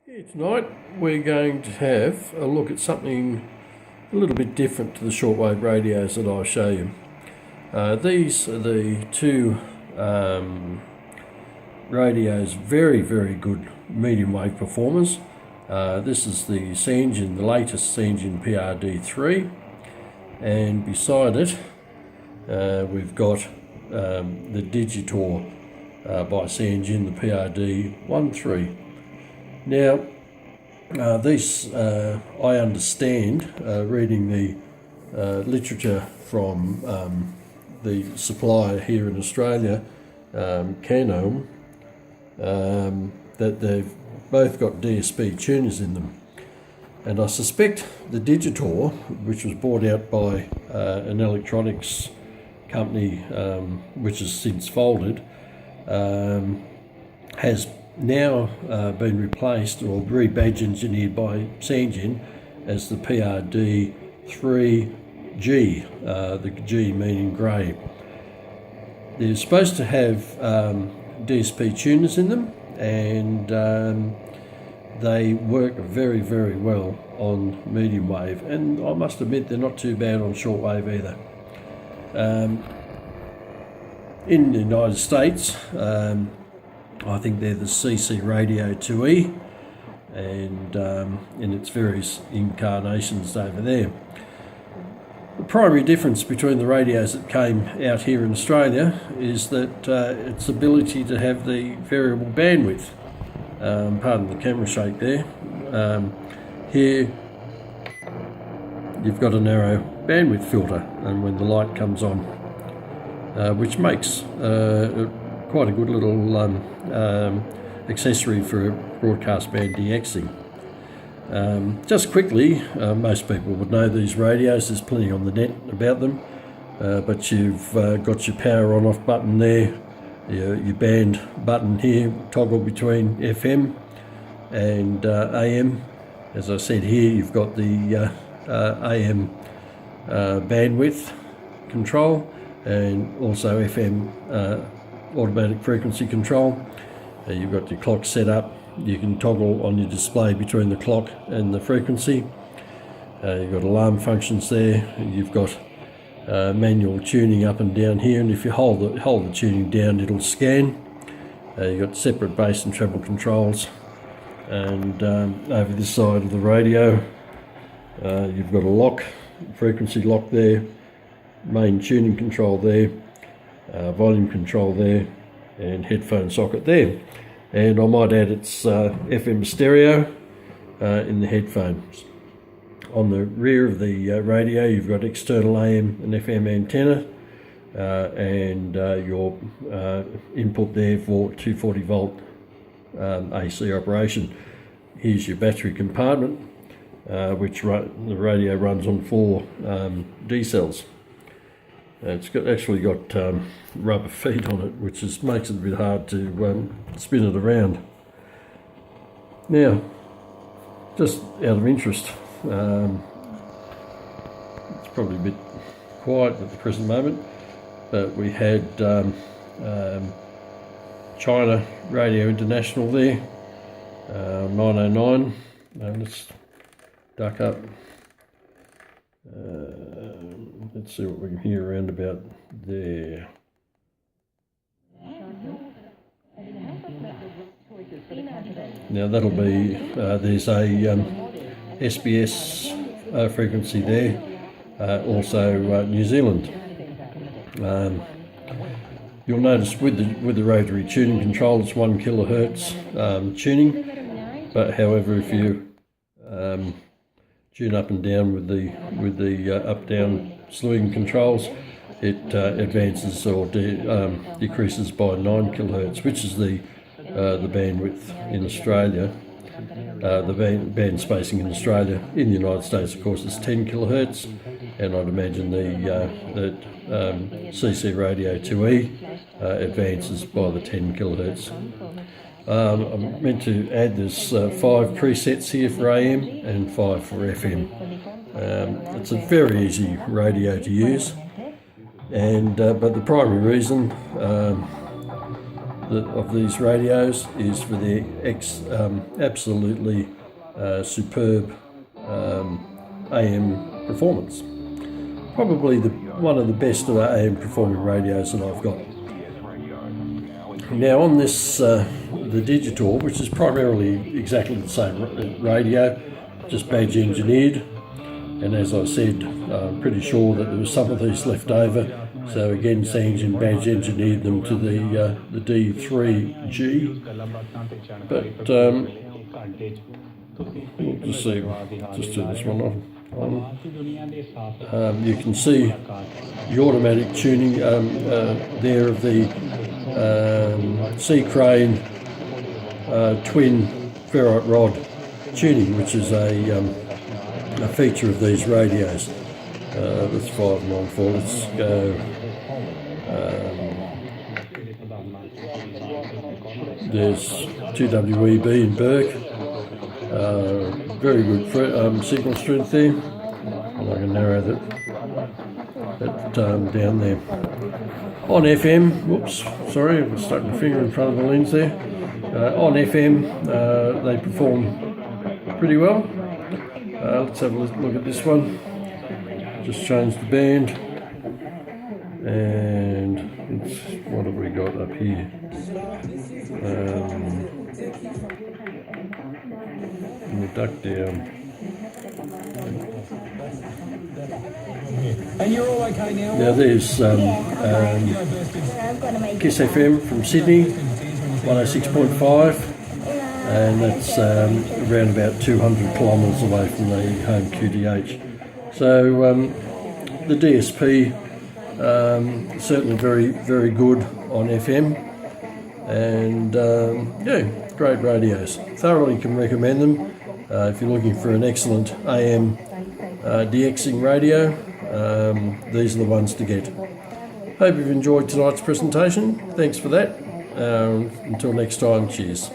Here tonight we're going to have a look at something a little bit different to the shortwave radios that I'll show you. These are the two radios, very good medium wave performers. This is the Sangean, the latest Sangean PR-D3, and beside it we've got the Digitor by Sangean, the PR-D3G. Now, these, I understand, reading the literature from the supplier here in Australia, Canon, that they've both got DSP tuners in them. And I suspect the Digitor, which was bought out by an electronics company which has since folded, has now been replaced or rebadged engineered by Sangean as the PR-D3G, the G meaning grey. They're supposed to have DSP tuners in them, and they work very well on medium wave, and I must admit they're not too bad on shortwave either. In the United States, I think they're the CCRadio 2E, and in its various incarnations over there. The primary difference between the radios that came out here in Australia is that its ability to have the variable bandwidth. Pardon the camera shake there. Here you've got a narrow bandwidth filter, and when the light comes on, which makes quite a good little accessory for broadcast band DXing. Just quickly, most people would know these radios, there's plenty on the net about them, but you've got your power on off button there, your band button here, toggle between FM and AM. As I said here, you've got the AM bandwidth control, and also FM automatic frequency control. You've got your clock set up. You can toggle on your display between the clock and the frequency. You've got alarm functions there. You've got manual tuning up and down here, and if you hold the tuning down, it'll scan. You've got separate bass and treble controls, and over this side of the radio you've got a lock, frequency lock there, main tuning control there, volume control there, and headphone socket there. And I might add it's FM stereo in the headphones. On the rear of the radio you've got external AM and FM antenna, and your input there for 240 volt AC operation. Here's your battery compartment, which the radio runs on 4 D cells. It's actually got rubber feet on it, which makes it a bit hard to spin it around. Now, just out of interest, it's probably a bit quiet at the present moment, but we had China Radio International there, 909. Let's duck up. Let's see what we can hear around about there. Now that'll be, there's a SBS frequency there, also New Zealand. You'll notice with the rotary tuning control, it's 1 kilohertz tuning, but however if you tune up and down with the up-down slewing controls, it advances or decreases by 9 kilohertz, which is the bandwidth in Australia. The band spacing in Australia. In the United States, of course, is 10 kilohertz, and I'd imagine the CCRadio 2E advances by the 10 kilohertz. I'm meant to add there's 5 presets here for AM and 5 for FM. It's a very easy radio to use, and but the primary reason of these radios is for their absolutely superb AM performance. Probably one of the best of AM performing radios that I've got. Now on this, the Digitor, which is primarily exactly the same radio, just badge engineered, and as I said, I'm pretty sure that there was some of these left over, so again Sangean badge engineered them to the D3G, but we'll just see, just turn this one on. You can see the automatic tuning there of the CRadio twin ferrite rod tuning, which is a feature of these radios. That's 594. Let's go. There's 2WEB in Burke. Very good signal strength there. And I can narrow that down there. On FM, whoops, sorry, I stuck my finger in front of the lens there. On FM, they perform pretty well. Let's have a look at this one. Just change the band, and what have we got up here? The duck down. And you're all okay now? Now there's Kiss FM from Sydney, 106.5, and that's around about 200 kilometres away from the home QTH. So the DSP certainly very, very good on FM, and yeah, great radios. Thoroughly can recommend them if you're looking for an excellent AM DXing radio. These are the ones to get. Hope you've enjoyed tonight's presentation. Thanks for that. Until next time, cheers.